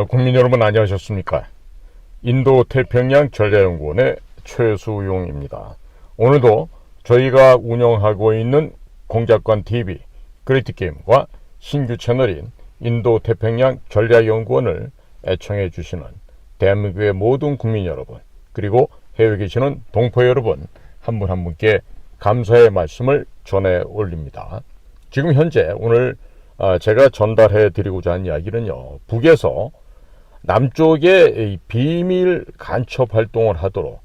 국민 여러분 안녕하셨습니까? 인도태평양 전략연구원의 최수용입니다. 오늘도 저희가 운영하고 있는 공작관 TV 그레이트게임과 신규 채널인 인도태평양 전략연구원을 애청해 주시는 대한민국의 모든 국민 여러분, 그리고 해외에 계시는 동포 여러분 한 분 한 분께 감사의 말씀을 전해 올립니다. 지금 현재 오늘 제가 전달해 드리고자 하는 이야기는요, 북에서 남쪽에 비밀 간첩 활동을 하도록,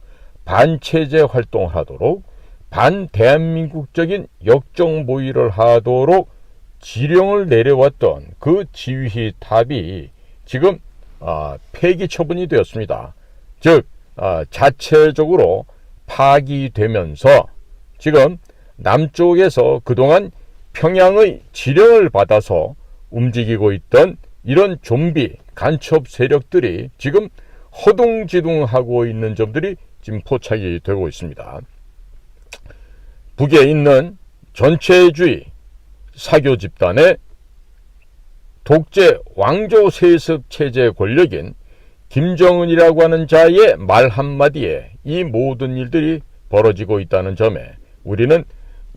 반체제 활동을 하도록, 반대한민국적인 역정 모의를 하도록 지령을 내려왔던 그 지휘탑이 지금 폐기 처분이 되었습니다. 즉 자체적으로 파기되면서 지금 남쪽에서 그동안 평양의 지령을 받아서 움직이고 있던 이런 좀비 간첩 세력들이 지금 허둥지둥하고 있는 점들이 지금 포착이 되고 있습니다. 북에 있는 전체주의 사교 집단의 독재 왕조 세습 체제 권력인 김정은이라고 하는 자의 말 한마디에 이 모든 일들이 벌어지고 있다는 점에 우리는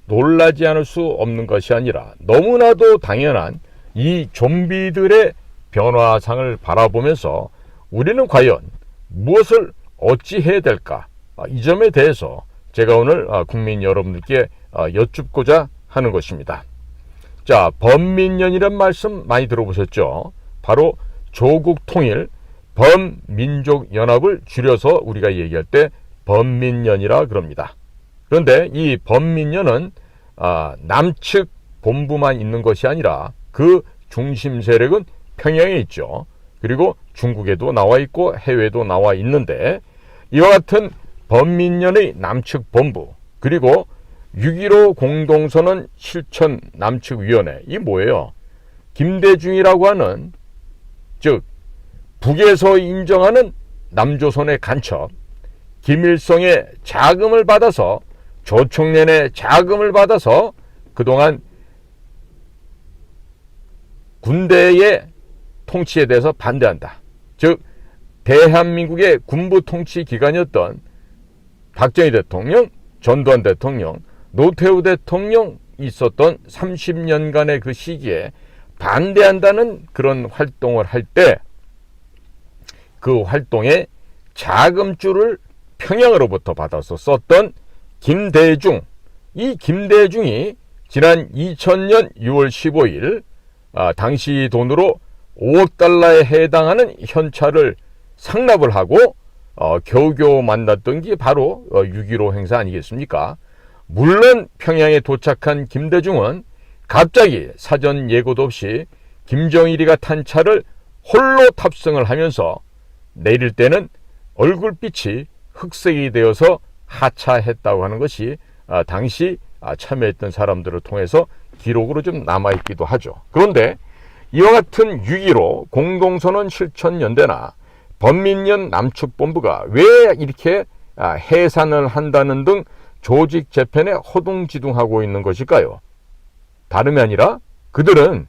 놀라지 않을 수 없는 것이 아니라 너무나도 당연한 이 좀비들의 변화상을 바라보면서 우리는 과연 무엇을 어찌해야 될까? 이 점에 대해서 제가 오늘 국민 여러분들께 여쭙고자 하는 것입니다. 자, 범민련이란 말씀 많이 들어보셨죠? 바로 조국 통일 범민족연합을 줄여서 우리가 얘기할 때 범민련이라 그럽니다. 그런데 이 범민련은 남측 본부만 있는 것이 아니라 그 중심 세력은 평양에 있죠. 그리고 중국에도 나와 있고 해외에도 나와 있는데, 이와 같은 범민련의 남측 본부, 그리고 6.15 공동선언 실천 남측위원회, 이 뭐예요? 김대중이라고 하는, 즉 북에서 인정하는 남조선의 간첩, 김일성의 자금을 받아서, 조총련의 자금을 받아서 그동안 군대의 통치에 대해서 반대한다. 즉 대한민국의 군부 통치 기관이었던 박정희 대통령, 전두환 대통령, 노태우 대통령 있었던 30년간의 그 시기에 반대한다는 그런 활동을 할 때 그 활동에 자금줄을 평양으로부터 받아서 썼던 김대중, 이 김대중이 지난 2000년 6월 15일 당시 돈으로 5억 달러에 해당하는 현찰을 상납을 하고 겨우겨우 만났던 게 바로 6.15 행사 아니겠습니까? 물론 평양에 도착한 김대중은 갑자기 사전 예고도 없이 김정일이가 탄 차를 홀로 탑승을 하면서 내릴 때는 얼굴빛이 흑색이 되어서 하차했다고 하는 것이 당시 참여했던 사람들을 통해서 기록으로 좀 남아있기도 하죠. 그런데 이와 같은 6.15 공동선언 실천연대나 범민련 남측본부가 왜 이렇게 해산을 한다는 등 조직 재편에 허둥지둥하고 있는 것일까요? 다름이 아니라 그들은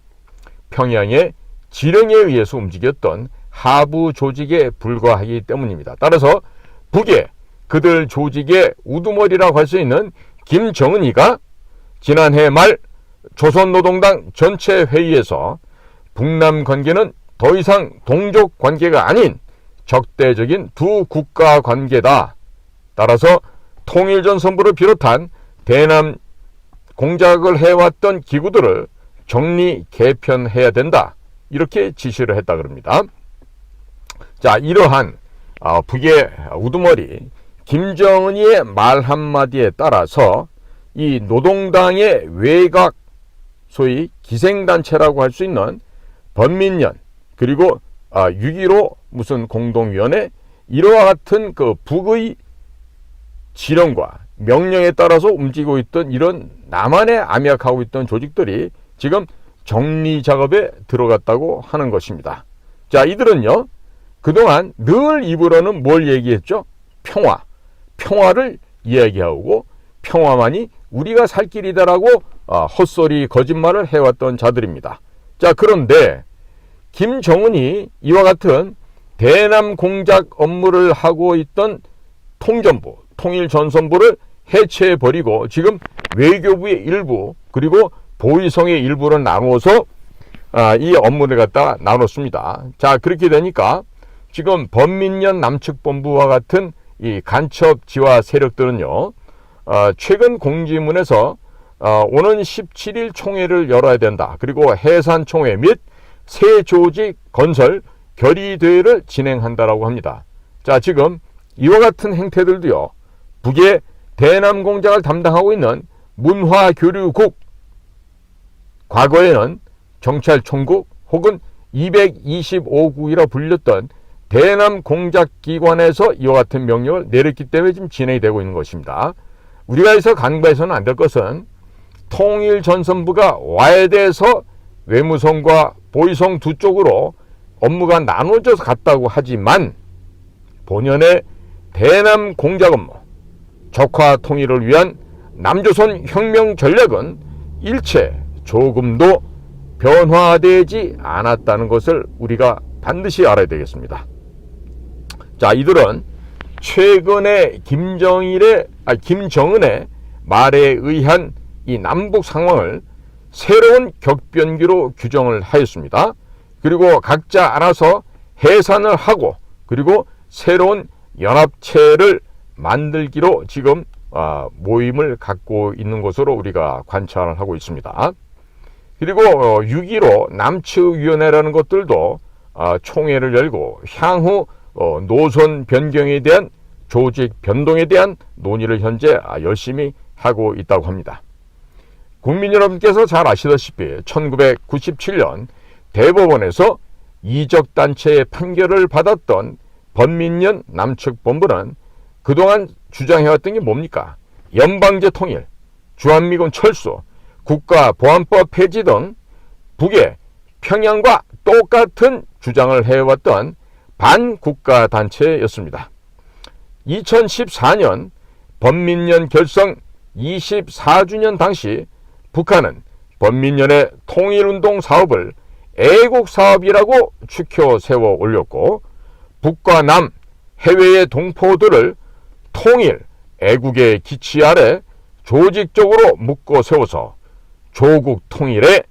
평양의 지령에 의해서 움직였던 하부 조직에 불과하기 때문입니다. 따라서 북에 그들 조직의 우두머리라고 할 수 있는 김정은이가 지난해 말 조선노동당 전체 회의에서 북남 관계는 더 이상 동족 관계가 아닌 적대적인 두 국가 관계다. 따라서 통일전선부를 비롯한 대남 공작을 해왔던 기구들을 정리 개편해야 된다. 이렇게 지시를 했다 그럽니다. 자, 이러한 북의 우두머리 김정은이의 말 한마디에 따라서 이 노동당의 외곽, 소위 기생단체라고 할 수 있는 범민련, 그리고 6.15 무슨 공동위원회, 이와 같은 그 북의 지령과 명령에 따라서 움직이고 있던 이런 남한에 암약하고 있던 조직들이 지금 정리 작업에 들어갔다고 하는 것입니다. 자, 이들은요, 그동안 늘 입으로는 뭘 얘기했죠? 평화를 이야기하고 평화만이 우리가 살 길이다라고 헛소리 거짓말을 해왔던 자들입니다. 자, 그런데 김정은이 이와 같은 대남 공작 업무를 하고 있던 통전부, 통일전선부를 해체해버리고 지금 외교부의 일부 그리고 보위성의 일부를 나누어서 이 업무를 갖다 나눴습니다. 자, 그렇게 되니까 지금 범민련 남측본부와 같은 이 간첩 지화 세력들은요, 최근 공지문에서 오는 17일 총회를 열어야 된다. 그리고 해산 총회 및 새 조직 건설 결의대회를 진행한다라고 합니다. 자, 지금 이와 같은 행태들도요, 북의 대남 공작을 담당하고 있는 문화교류국, 과거에는 경찰총국 혹은 225국이라 불렸던 대남 공작기관에서 이와 같은 명령을 내렸기 때문에 지금 진행이 되고 있는 것입니다. 우리가 해서 간과해서는 안 될 것은 통일전선부가 와야 돼서 외무성과 보위성 두 쪽으로 업무가 나눠져서 갔다고 하지만 본연의 대남 공작 업무, 적화 통일을 위한 남조선 혁명 전략은 일체 조금도 변화되지 않았다는 것을 우리가 반드시 알아야 되겠습니다. 자, 이들은 최근에 김정은의 말에 의한 이 남북 상황을 새로운 격변기로 규정을 하였습니다. 그리고 각자 알아서 해산을 하고 그리고 새로운 연합체를 만들기로 지금 모임을 갖고 있는 것으로 우리가 관찰을 하고 있습니다. 그리고 6.15 남측위원회라는 것들도 총회를 열고 향후 노선 변경에 대한 조직 변동에 대한 논의를 현재 열심히 하고 있다고 합니다. 국민 여러분께서 잘 아시다시피 1997년 대법원에서 이적단체의 판결을 받았던 범민련 남측본부는 그동안 주장해왔던 게 뭡니까? 연방제 통일, 주한미군 철수, 국가보안법 폐지 등 북의 평양과 똑같은 주장을 해왔던 반국가단체였습니다. 2014년 범민련 결성 24주년 당시 북한은 범민련의 통일운동 사업을 애국사업이라고 추켜 세워 올렸고 북과 남 해외의 동포들을 통일, 애국의 기치 아래 조직적으로 묶어 세워서 조국 통일의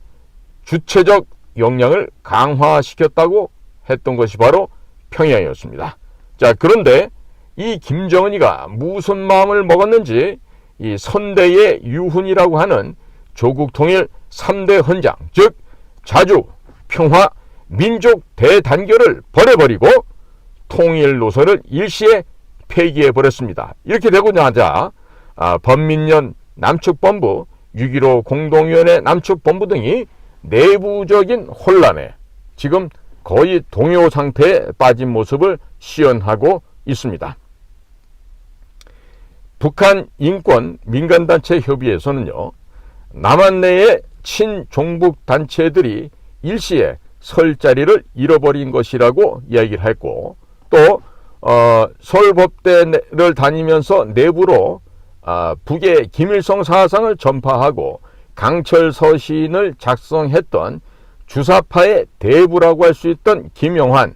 주체적 역량을 강화시켰다고 했던 것이 바로 평양이었습니다. 자, 그런데 이 김정은이가 무슨 마음을 먹었는지 이 선대의 유훈이라고 하는 조국 통일 3대 헌장, 즉 자주, 평화, 민족 대단결을 버려버리고 통일 노선을 일시에 폐기해버렸습니다. 이렇게 되고 나자 범민련 남측본부, 6.15 공동위원회 남측본부 등이 내부적인 혼란에 지금 거의 동요 상태에 빠진 모습을 시연하고 있습니다. 북한 인권 민간단체 협의회에서는요, 남한 내의 친종북 단체들이 일시에 설 자리를 잃어버린 것이라고 이야기를 했고, 또 서울법대를 다니면서 내부로 북의 김일성 사상을 전파하고 강철 서신을 작성했던 주사파의 대부라고 할 수 있던 김영환,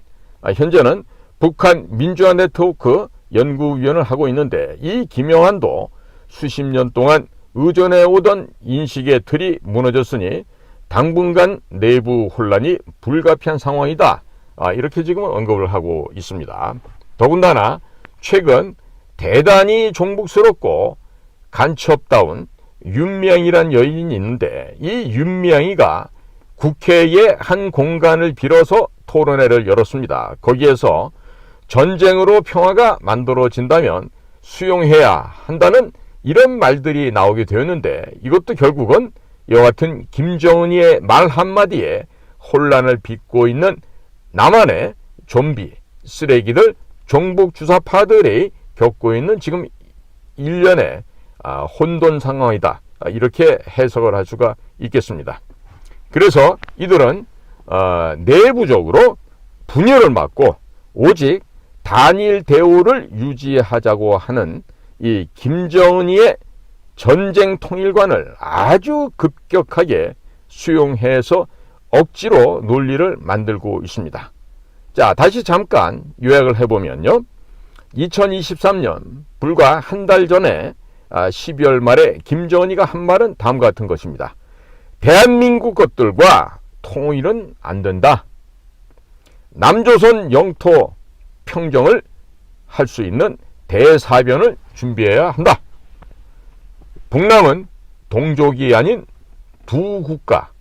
현재는 북한 민주화 네트워크 연구위원을 하고 있는데, 이 김영환도 수십 년 동안 의존해오던 인식의 틀이 무너졌으니 당분간 내부 혼란이 불가피한 상황이다, 이렇게 지금 언급을 하고 있습니다. 더군다나 최근 대단히 종북스럽고 간첩다운 윤미향이란 여인이 있는데, 이 윤미향이가 국회의 한 공간을 빌어서 토론회를 열었습니다. 거기에서 전쟁으로 평화가 만들어진다면 수용해야 한다는 이런 말들이 나오게 되었는데, 이것도 결국은 이와 같은 김정은이의 말 한마디에 혼란을 빚고 있는 남한의 좀비, 쓰레기들, 종북 주사파들이 겪고 있는 지금 일련의 혼돈 상황이다, 이렇게 해석을 할 수가 있겠습니다. 그래서 이들은 내부적으로 분열을 막고 오직 단일 대우를 유지하자고 하는 이 김정은이의 전쟁 통일관을 아주 급격하게 수용해서 억지로 논리를 만들고 있습니다. 자, 다시 잠깐 요약을 해보면요. 2023년 불과 한 달 전에 12월 말에 김정은이가 한 말은 다음과 같은 것입니다. 대한민국 것들과 통일은 안 된다. 남조선 영토 평정을 할 수 있는 대사변을 준비해야 한다. 북남은 동족이 아닌 두 국가,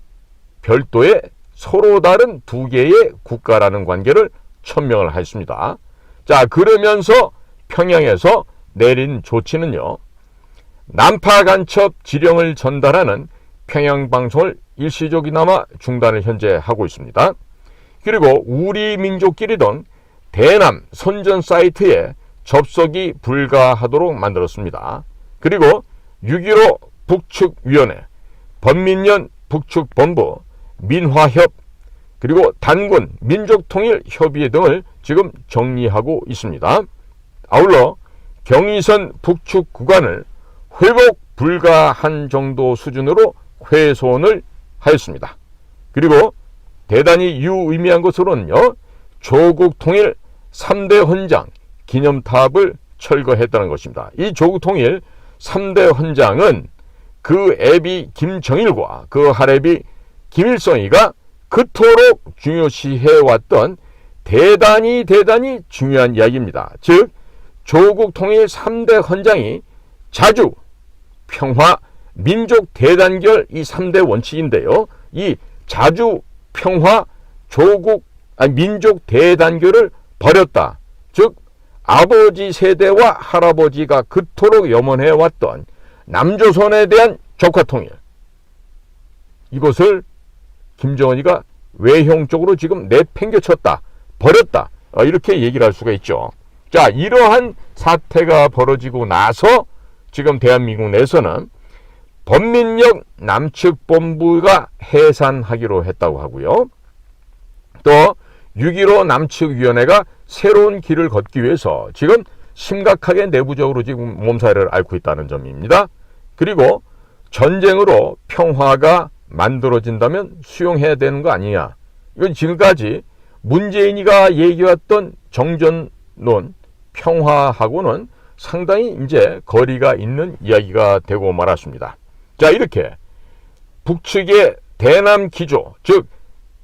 별도의 서로 다른 두 개의 국가라는 관계를 천명을 했습니다. 자, 그러면서 평양에서 내린 조치는요, 난파 간첩 지령을 전달하는 평양 방송을 일시적이나마 중단을 현재 하고 있습니다. 그리고 우리 민족끼리던 대남 선전 사이트에 접속이 불가하도록 만들었습니다. 그리고 6.15 북측위원회, 범민련 북측본부, 민화협, 그리고 단군 민족통일협의회 등을 지금 정리하고 있습니다. 아울러 경의선 북측 구간을 회복 불가한 정도 수준으로 훼손을 하였습니다. 그리고 대단히 유의미한 것으로는요, 조국 통일 3대 헌장 기념탑을 철거했다는 것입니다. 이 조국 통일 3대 헌장은 그 애비 김정일과 그 할애비 김일성이가 그토록 중요시해왔던 대단히 중요한 이야기입니다. 즉, 조국 통일 3대 헌장이 자주, 평화, 민족 대단결 이 3대 원칙인데요. 이 자주, 평화, 민족 대단결을 버렸다. 즉, 아버지 세대와 할아버지가 그토록 염원해왔던 남조선에 대한 적화통일, 이것을 김정은이가 외형적으로 지금 내팽개쳤다, 버렸다, 이렇게 얘기를 할 수가 있죠. 자, 이러한 사태가 벌어지고 나서 지금 대한민국 내에서는 범민력 남측본부가 해산하기로 했다고 하고요. 또 6.15 남측위원회가 새로운 길을 걷기 위해서 지금 심각하게 내부적으로 지금 몸살을 앓고 있다는 점입니다. 그리고 전쟁으로 평화가 만들어진다면 수용해야 되는 거 아니냐. 이건 지금까지 문재인이가 얘기했던 정전론, 평화하고는 상당히 이제 거리가 있는 이야기가 되고 말았습니다. 자, 이렇게 북측의 대남 기조, 즉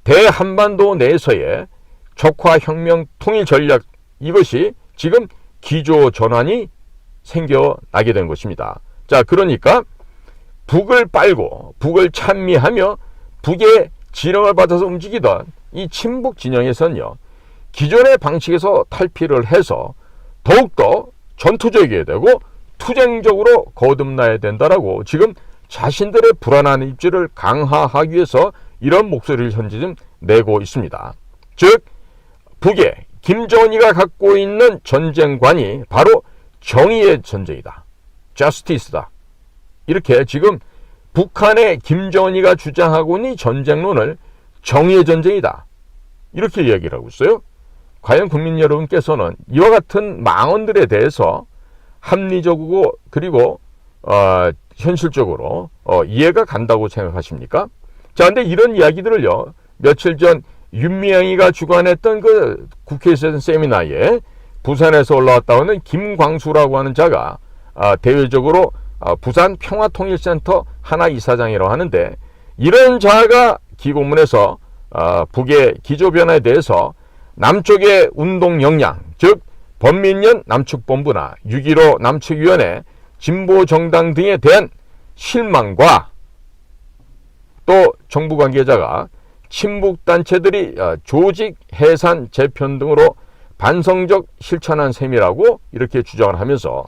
대한반도 내에서의 적화혁명 통일 전략, 이것이 지금 기조 전환이 생겨나게 된 것입니다. 자, 그러니까 북을 빨고 북을 찬미하며 북의 지령을 받아서 움직이던 이 친북 진영에서는요, 기존의 방식에서 탈피를 해서 더욱더 전투적이게 되고 투쟁적으로 거듭나야 된다라고 지금 자신들의 불안한 입지를 강화하기 위해서 이런 목소리를 현재 좀 내고 있습니다. 즉, 북의 김정은이가 갖고 있는 전쟁관이 바로 정의의 전쟁이다, 저스티스다, 이렇게 지금 북한의 김정은이가 주장하고 있는 전쟁론을 정의의 전쟁이다, 이렇게 이야기를 하고 있어요. 과연 국민 여러분께서는 이와 같은 망언들에 대해서 합리적이고 그리고 현실적으로 이해가 간다고 생각하십니까? 자, 근데 이런 이야기들을요, 며칠 전 윤미향이가 주관했던 그 국회에서 했던 세미나에 부산에서 올라왔다고 하는 김광수라고 하는 자가 대외적으로 부산 평화통일센터 하나 이사장이라고 하는데, 이런 자가 기고문에서 북의 기조변화에 대해서 남쪽의 운동 역량, 즉 범민련 남측본부나 6.15 남측위원회, 진보정당 등에 대한 실망과 또 정부 관계자가 친북단체들이 조직 해산 재편 등으로 반성적 실천한 셈이라고 이렇게 주장을 하면서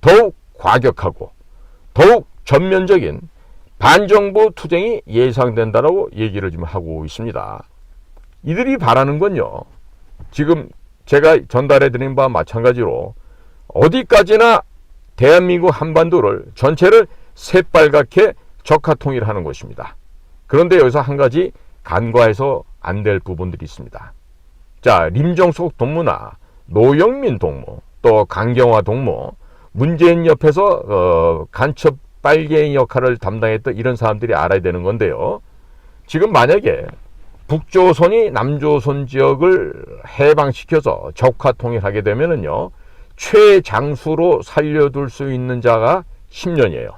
더욱 과격하고 더욱 전면적인 반정부 투쟁이 예상된다라고 얘기를 지금 하고 있습니다. 이들이 바라는 건요, 지금 제가 전달해드린 바와 마찬가지로 어디까지나 대한민국 한반도를 전체를 새빨갛게 적화통일하는 것입니다. 그런데 여기서 한 가지 간과해서 안 될 부분들이 있습니다. 자, 림정숙 동무나 노영민 동무, 또 강경화 동무, 문재인 옆에서 간첩 빨갱이 역할을 담당했던 이런 사람들이 알아야 되는 건데요. 지금 만약에 북조선이 남조선 지역을 해방시켜서 적화 통일하게 되면은요, 최장수로 살려둘 수 있는 자가 10년이에요.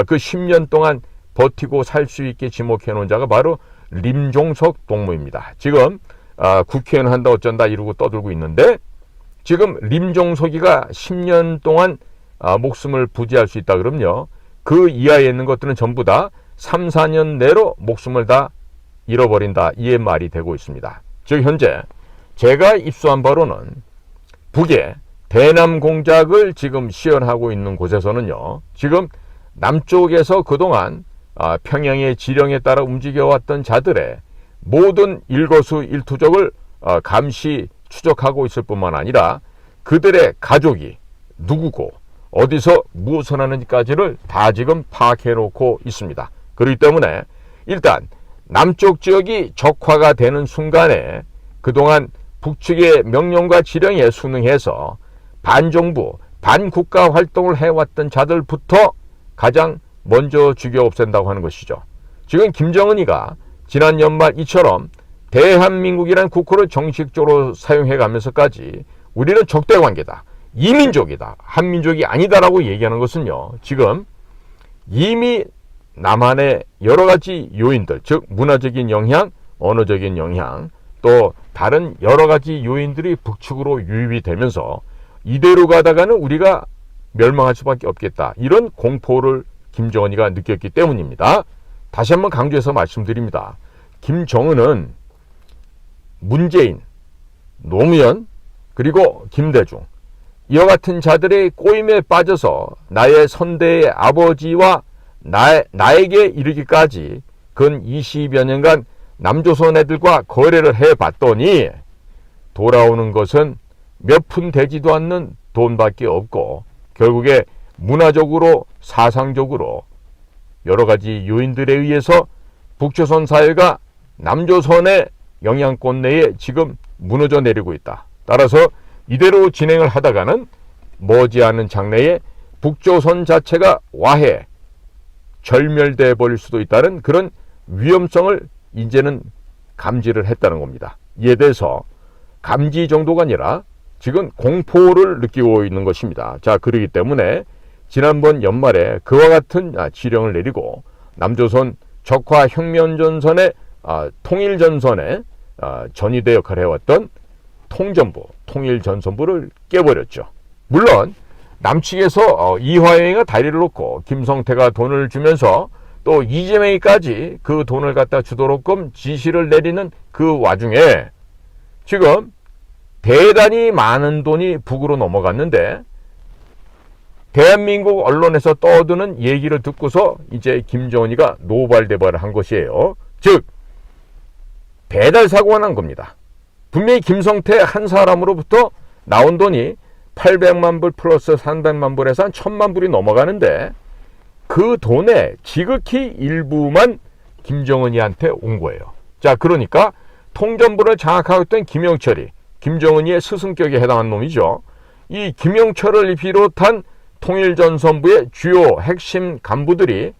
그 10년 동안 버티고 살 수 있게 지목해 놓은 자가 바로 림종석 동무입니다. 지금 국회의원 한다 어쩐다 이러고 떠들고 있는데, 지금 림종석이가 10년 동안 목숨을 부지할 수 있다 그러면요, 그 이하에 있는 것들은 전부 다 3, 4년 내로 목숨을 다 잃어버린다, 이의 말이 되고 있습니다. 즉 현재 제가 입수한 바로는 북의 대남 공작을 지금 시연하고 있는 곳에서는요, 지금 남쪽에서 그동안 평양의 지령에 따라 움직여왔던 자들의 모든 일거수일투족을 감시 추적하고 있을 뿐만 아니라 그들의 가족이 누구고 어디서 무엇을 하는지까지를 다 지금 파악해 놓고 있습니다. 그렇기 때문에 일단 남쪽 지역이 적화가 되는 순간에 그동안 북측의 명령과 지령에 순응해서 반정부, 반국가 활동을 해왔던 자들부터 가장 먼저 죽여 없앤다고 하는 것이죠. 지금 김정은이가 지난 연말 이처럼 대한민국이라는 국호를 정식적으로 사용해가면서까지 우리는 적대관계다, 이민족이다, 한민족이 아니다라고 얘기하는 것은요, 지금 이미 남한의 여러 가지 요인들, 즉 문화적인 영향, 언어적인 영향, 또 다른 여러 가지 요인들이 북측으로 유입이 되면서 이대로 가다가는 우리가 멸망할 수밖에 없겠다, 이런 공포를 김정은이가 느꼈기 때문입니다. 다시 한번 강조해서 말씀드립니다. 김정은은 문재인, 노무현, 그리고 김대중, 이와 같은 자들의 꼬임에 빠져서 나의 선대의 아버지와 나에게 이르기까지 근 20여 년간 남조선 애들과 거래를 해봤더니 돌아오는 것은 몇 푼 되지도 않는 돈밖에 없고, 결국에 문화적으로 사상적으로 여러 가지 요인들에 의해서 북조선 사회가 남조선의 영향권 내에 지금 무너져 내리고 있다. 따라서 이대로 진행을 하다가는 머지않은 장래에 북조선 자체가 와해, 절멸돼 버릴 수도 있다는 그런 위험성을 이제는 감지를 했다는 겁니다. 이에 대해서 감지 정도가 아니라 지금 공포를 느끼고 있는 것입니다. 자, 그렇기 때문에 지난번 연말에 그와 같은 지령을 내리고 남조선 적화 혁명전선의 통일전선의 전위대 역할을 해왔던 통전부, 통일전선부를 깨버렸죠. 물론 남측에서 이화영이가 다리를 놓고 김성태가 돈을 주면서 또 이재명이까지 그 돈을 갖다 주도록끔 지시를 내리는 그 와중에 지금 대단히 많은 돈이 북으로 넘어갔는데, 대한민국 언론에서 떠드는 얘기를 듣고서 이제 김정은이가 노발대발을 한 것이에요. 즉 배달 사고가 난 겁니다. 분명히 김성태 한 사람으로부터 나온 돈이 800만 불 플러스 300만 불에서 한 1000만 불이 넘어가는데, 그 돈의 지극히 일부만 김정은이한테 온 거예요. 자, 그러니까 통전부를 장악하고 있던 김영철이 김정은이의 스승격에 해당한 놈이죠. 이 김영철을 비롯한 통일전선부의 주요 핵심 간부들이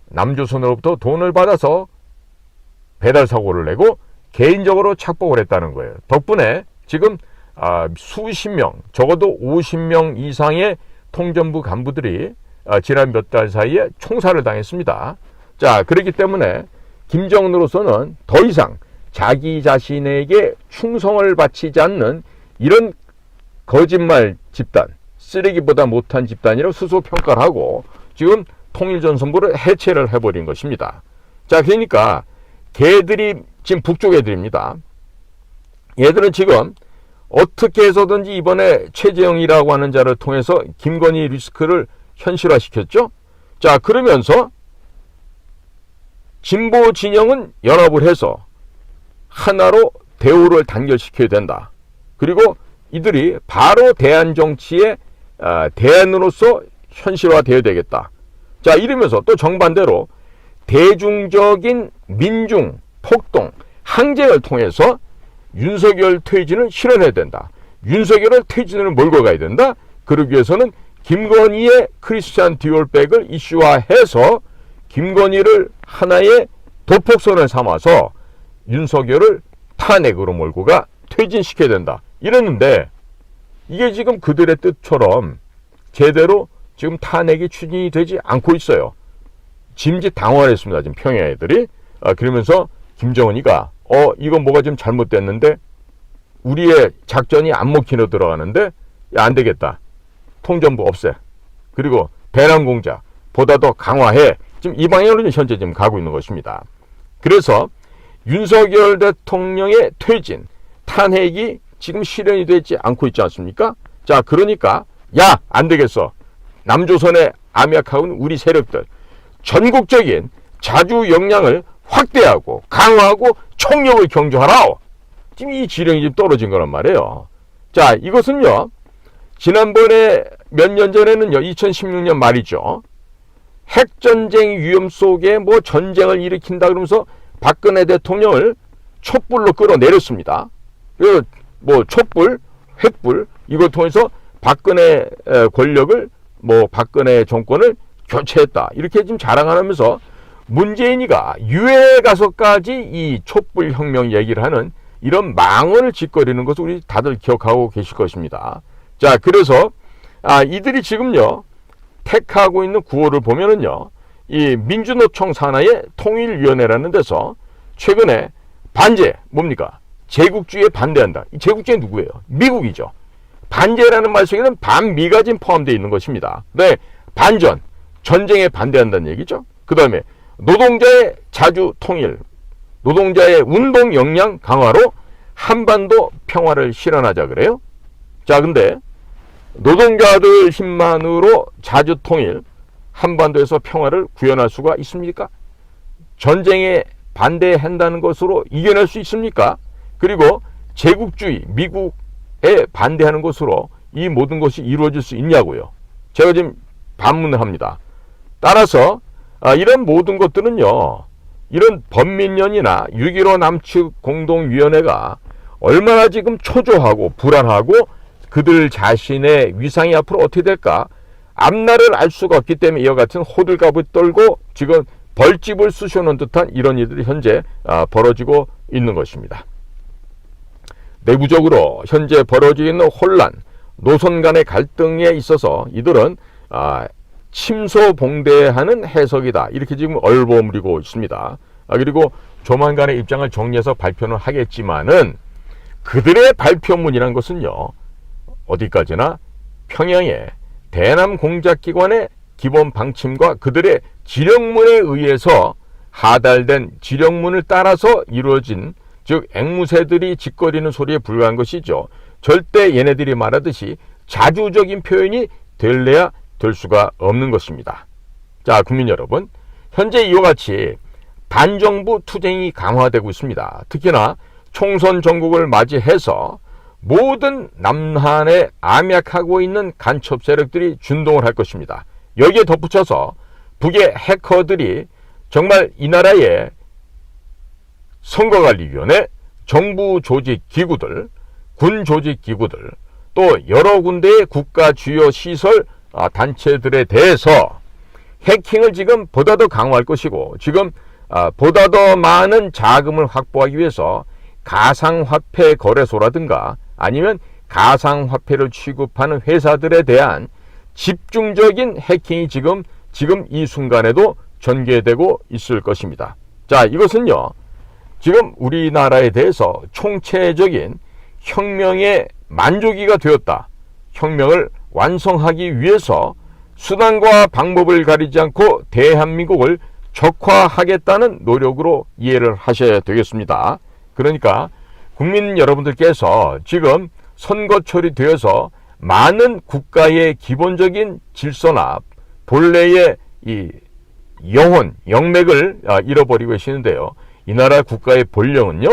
남조선으로부터 돈을 받아서 배달사고를 내고 개인적으로 착복을 했다는 거예요. 덕분에 지금 수십 명, 적어도 50명 이상의 통전부 간부들이 지난 몇 달 사이에 총살을 당했습니다. 자, 그렇기 때문에 김정은으로서는 더 이상 자기 자신에게 충성을 바치지 않는 이런 거짓말 집단, 쓰레기보다 못한 집단이라고 스스로 평가를 하고 지금 통일전선부를 해체를 해버린 것입니다. 자, 그러니까 걔들이 지금 북쪽 애들입니다. 얘들은 지금 어떻게 해서든지 이번에 최재형이라고 하는 자를 통해서 김건희 리스크를 현실화시켰죠. 자, 그러면서 진보 진영은 연합을 해서 하나로 대우를 단결시켜야 된다. 그리고 이들이 바로 대한 정치의 대안으로서 현실화되어야 되겠다. 자, 이러면서 또 정반대로 대중적인 민중 폭동, 항쟁을 통해서 윤석열 퇴진을 실현해야 된다. 윤석열을 퇴진을 몰고 가야 된다. 그러기 위해서는 김건희의 크리스찬 디올백을 이슈화해서 김건희를 하나의 도폭선을 삼아서 윤석열을 탄핵으로 몰고 가 퇴진시켜야 된다. 이랬는데 이게 지금 그들의 뜻처럼 제대로 지금 탄핵이 추진이 되지 않고 있어요. 짐짓당황을 했습니다. 지금 평양 애들이. 그러면서 김정은이가 이건 뭐가 좀 잘못됐는데 우리의 작전이 안 먹히려 들어가는데 안 되겠다. 통전부 없애. 그리고 대남공작 보다 더 강화해. 지금 이 방향으로 현재 지금 가고 있는 것입니다. 그래서 윤석열 대통령의 퇴진, 탄핵이 지금 실현이 되지 않고 있지 않습니까? 자, 그러니까 안 되겠어. 남조선에 암약하고 있는 우리 세력들 전국적인 자주 역량을 확대하고 강화하고 총력을 경주하라. 지금 이 지령이 지금 떨어진 거란 말이에요. 자, 이것은요. 지난번에 몇 년 전에는요. 2016년 말이죠. 핵전쟁 위험 속에 뭐 전쟁을 일으킨다 그러면서 박근혜 대통령을 촛불로 끌어내렸습니다. 그 뭐 촛불, 횃불 이걸 통해서 박근혜 권력을 박근혜 정권을 교체했다. 이렇게 지금 자랑하면서 문재인이가 유해에 가서까지 이 촛불 혁명 얘기를 하는 이런 망언을 짓거리는 것을 우리 다들 기억하고 계실 것입니다. 자, 그래서 이들이 지금요 택하고 있는 구호를 보면은요 이 민주노총 산하의 통일위원회라는 데서 최근에 반제 뭡니까? 제국주의에 반대한다. 이 제국주의 누구예요? 미국이죠. 반제라는 말 속에는 반미가 지금 포함되어 있는 것입니다. 네, 반전, 전쟁에 반대한다는 얘기죠. 그 다음에 노동자의 자주 통일, 노동자의 운동 역량 강화로 한반도 평화를 실현하자 그래요. 자, 근데 노동자들 힘만으로 자주 통일, 한반도에서 평화를 구현할 수가 있습니까? 전쟁에 반대한다는 것으로 이겨낼 수 있습니까? 그리고 제국주의, 미국에 반대하는 것으로 이 모든 것이 이루어질 수 있냐고요. 제가 지금 반문을 합니다. 따라서 이런 모든 것들은요. 이런 범민련이나 6.15 남측 공동위원회가 얼마나 지금 초조하고 불안하고 그들 자신의 위상이 앞으로 어떻게 될까? 앞날을 알 수가 없기 때문에 이와 같은 호들갑을 떨고 지금 벌집을 쑤셔놓은 듯한 이런 일들이 현재 벌어지고 있는 것입니다. 내부적으로 현재 벌어지고 있는 혼란, 노선 간의 갈등에 있어서 이들은 침소봉대하는 해석이다. 이렇게 지금 얼버무리고 있습니다. 그리고 조만간의 입장을 정리해서 발표는 하겠지만은 그들의 발표문이란 것은요. 어디까지나 평양의 대남 공작기관의 기본 방침과 그들의 지령문에 의해서 하달된 지령문을 따라서 이루어진 즉 앵무새들이 짓거리는 소리에 불과한 것이죠. 절대 얘네들이 말하듯이 자주적인 표현이 될래야 될 수가 없는 것입니다. 자, 국민 여러분, 현재 이와 같이 반정부 투쟁이 강화되고 있습니다. 특히나 총선 전국을 맞이해서 모든 남한에 암약하고 있는 간첩 세력들이 준동을 할 것입니다. 여기에 덧붙여서 북의 해커들이 정말 이 나라의 선거관리위원회, 정부 조직 기구들, 군 조직 기구들, 또 여러 군데의 국가 주요 시설 단체들에 대해서 해킹을 지금 보다 더 강화할 것이고 지금 보다 더 많은 자금을 확보하기 위해서 가상화폐 거래소라든가 아니면 가상화폐를 취급하는 회사들에 대한 집중적인 해킹이 지금 이 순간에도 전개되고 있을 것입니다. 자, 이것은요. 지금 우리나라에 대해서 총체적인 혁명의 만조기가 되었다. 혁명을 완성하기 위해서 수단과 방법을 가리지 않고 대한민국을 적화하겠다는 노력으로 이해를 하셔야 되겠습니다. 그러니까 국민 여러분들께서 지금 선거철이 되어서 많은 국가의 기본적인 질서나 본래의 이 영혼, 영맥을 잃어버리고 계시는데요. 이 나라 국가의 본령은요.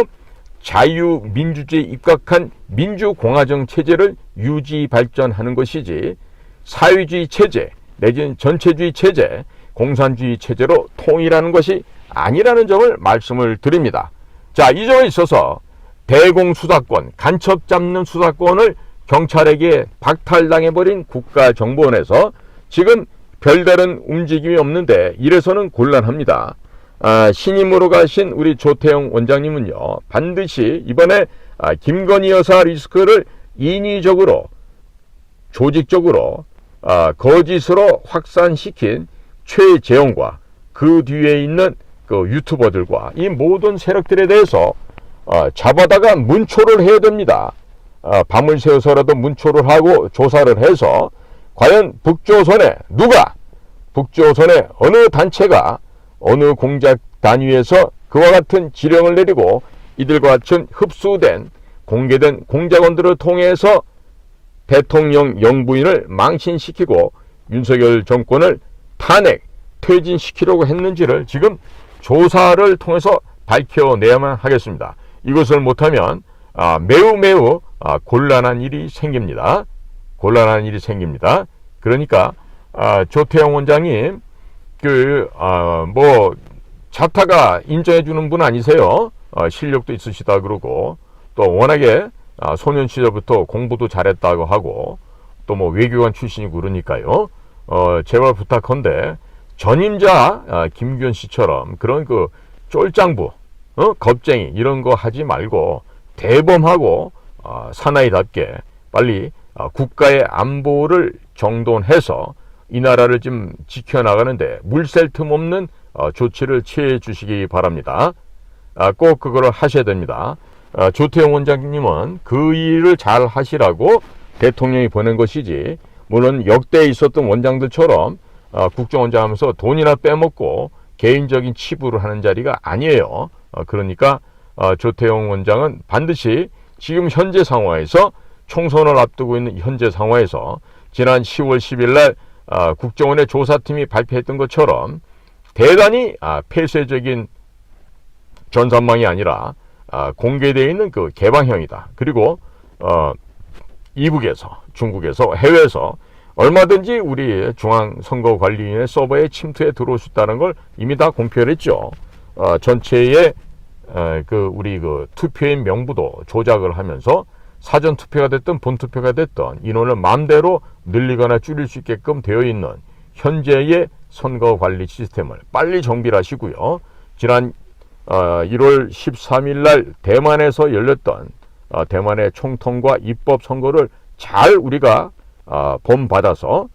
자유민주주의에 입각한 민주공화정 체제를 유지 발전하는 것이지 사회주의 체제 내지는 전체주의 체제, 공산주의 체제로 통일하는 것이 아니라는 점을 말씀을 드립니다. 자, 이 점에 있어서 대공수사권, 간첩 잡는 수사권을 경찰에게 박탈당해버린 국가정보원에서 지금 별다른 움직임이 없는데 이래서는 곤란합니다. 신임으로 가신 우리 조태용 원장님은요, 반드시 이번에 김건희 여사 리스크를 인위적으로, 조직적으로 거짓으로 확산시킨 최재형과 그 뒤에 있는 그 유튜버들과 이 모든 세력들에 대해서 잡아다가 문초를 해야 됩니다. 밤을 새워서라도 문초를 하고 조사를 해서 과연 북조선에 북조선의 어느 단체가 어느 공작 단위에서 그와 같은 지령을 내리고 이들과 같은 흡수된 공개된 공작원들을 통해서 대통령 영부인을 망신시키고 윤석열 정권을 탄핵, 퇴진시키려고 했는지를 지금 조사를 통해서 밝혀내야만 하겠습니다. 이것을 못하면 매우 곤란한 일이 생깁니다. 그러니까 조태용 원장님 자타가 인정해 주는 분 아니세요? 실력도 있으시다 그러고 또 워낙에 소년 시절부터 공부도 잘했다고 하고 또 뭐 외교관 출신이고 그러니까요. 제발 부탁한데 전임자 김규현 씨처럼 그런 그 쫄장부, 겁쟁이 이런 거 하지 말고 대범하고 사나이답게 빨리 국가의 안보를 정돈해서 이 나라를 좀 지켜나가는데 물샐 틈 없는 조치를 취해 주시기 바랍니다. 꼭 그거를 하셔야 됩니다. 조태용 원장님은 그 일을 잘 하시라고 대통령이 보낸 것이지, 물론 역대에 있었던 원장들처럼 국정원장 하면서 돈이나 빼먹고 개인적인 치부를 하는 자리가 아니에요. 그러니까 조태용 원장은 반드시 지금 현재 상황에서, 총선을 앞두고 있는 현재 상황에서 지난 10월 10일 날 국정원의 조사팀이 발표했던 것처럼 대단히 폐쇄적인 전산망이 아니라 공개되어 있는 그 개방형이다. 그리고 이북에서, 중국에서, 해외에서 얼마든지 우리 중앙선거관리위원회 서버에 침투해 들어올 수 있다는 걸 이미 다 공표를 했죠. 전체의 우리 투표인 명부도 조작을 하면서 사전 투표가 됐든 본 투표가 됐든 인원을 마음대로 늘리거나 줄일 수 있게끔 되어 있는 현재의 선거관리 시스템을 빨리 정비를 하시고요. 지난 1월 13일 날 대만에서 열렸던 대만의 총통과 입법 선거를 잘 우리가 본받아서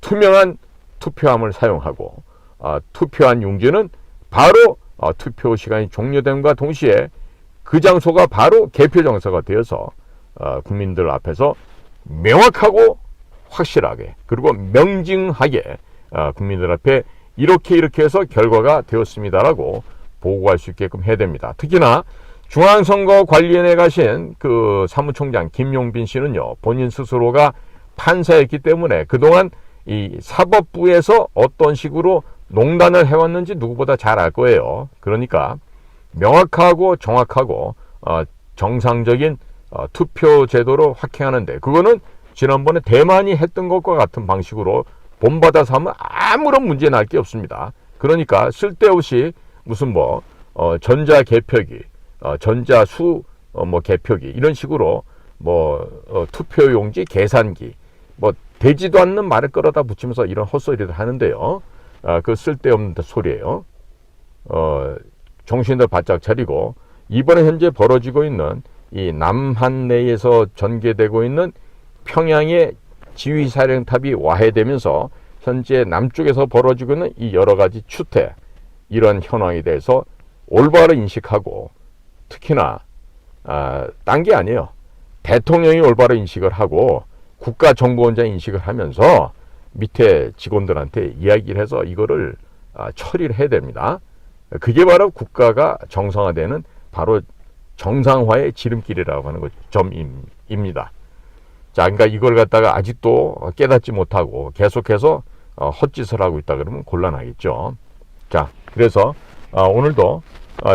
투명한 투표함을 사용하고 투표한 용지는 바로 투표 시간이 종료됨과 동시에 그 장소가 바로 개표 장소가 되어서 국민들 앞에서 명확하고 확실하게 그리고 명징하게 국민들 앞에 이렇게 해서 결과가 되었습니다라고 보고할 수 있게끔 해야 됩니다. 특히나 중앙선거관리위원회에 가신 그 사무총장 김용빈 씨는요, 본인 스스로가 판사였기 때문에 그동안 이 사법부에서 어떤 식으로 농단을 해왔는지 누구보다 잘 알 거예요. 그러니까 명확하고 정확하고 정상적인 투표 제도로 확행하는데, 그거는 지난번에 대만이 했던 것과 같은 방식으로 본받아서 하면 아무런 문제 날 게 없습니다. 그러니까 쓸데없이 무슨 전자 개표기, 전자수 개표기 이런 식으로 투표용지 계산기 되지도 않는 말을 끌어다 붙이면서 이런 헛소리를 하는데요. 그 쓸데없는 소리예요. 정신들 바짝 차리고 이번에 현재 벌어지고 있는 이 남한 내에서 전개되고 있는 평양의 지휘사령탑이 와해되면서 현재 남쪽에서 벌어지고 있는 이 여러 가지 추태, 이런 현황에 대해서 올바로 인식하고, 특히나 딴 게 아니에요. 대통령이 올바로 인식을 하고 국가정보원장 인식을 하면서 밑에 직원들한테 이야기를 해서 이거를 처리를 해야 됩니다. 그게 바로 국가가 정상화되는 바로 정상화의 지름길이라고 하는 점입니다. 자, 그러니까 이걸 갖다가 아직도 깨닫지 못하고 계속해서 헛짓을 하고 있다 그러면 곤란하겠죠. 자, 그래서 오늘도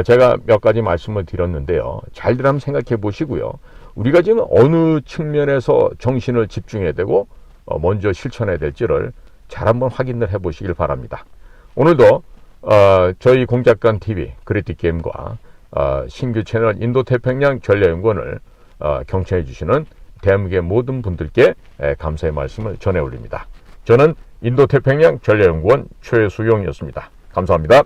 제가 몇 가지 말씀을 드렸는데요. 잘들 한번 생각해 보시고요. 우리가 지금 어느 측면에서 정신을 집중해야 되고 먼저 실천해야 될지를 잘 한번 확인을 해 보시길 바랍니다. 오늘도 저희 공작관 TV 그래티게임과 신규 채널 인도태평양 전략연구원을 경청해 주시는 대한민국의 모든 분들께 감사의 말씀을 전해 올립니다. 저는 인도태평양 전략연구원 최수용이었습니다. 감사합니다.